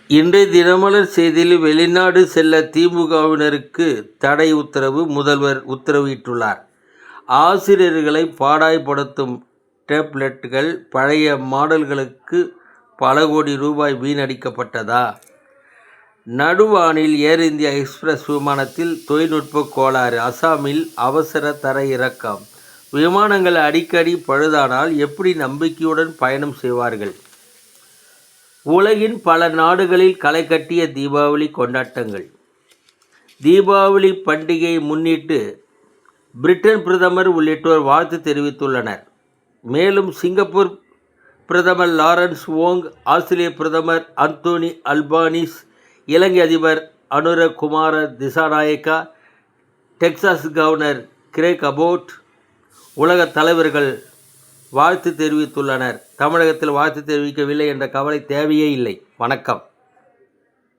இன்றைய தினமலர் செய்தியில் வெளிநாடு செல்ல திமுகவினருக்கு தடை உத்தரவு முதல்வர் உத்தரவிட்டுள்ளார். ஆசிரியர்களை பாடாய்படுத்தும் டேப்லெட்டுகள் பழைய மாடல்களுக்கு பல கோடி ரூபாய் வீணடிக்கப்பட்டதா? நடுவானில் ஏர் இந்தியா எக்ஸ்பிரஸ் விமானத்தில் தொழில்நுட்ப கோளாறு, அசாமில் அவசர தரையிறக்கம். விமானங்கள் அடிக்கடி பழுதானால் எப்படி நம்பிக்கையுடன் பயணம் செய்வார்கள்? உலகின் பல நாடுகளில் களை கட்டிய தீபாவளி கொண்டாட்டங்கள். தீபாவளி பண்டிகையை முன்னிட்டு பிரிட்டன் பிரதமர் உள்ளிட்டோர் வாழ்த்து தெரிவித்துள்ளனர். மேலும் சிங்கப்பூர் பிரதமர் லாரன்ஸ் வோங், ஆஸ்திரேலிய பிரதமர் அந்தோனி அல்பானிஸ், இலங்கை அதிபர் Anura Kumara Dissanayake, Texas governor Greg Abbott, உலக தலைவர்கள் வாழ்த்து தெரிவித்துள்ளனர். தமிழகத்தில் வாழ்த்து தெரிவிக்கவில்லை என்ற கவலை தேவையே இல்லை. வணக்கம்.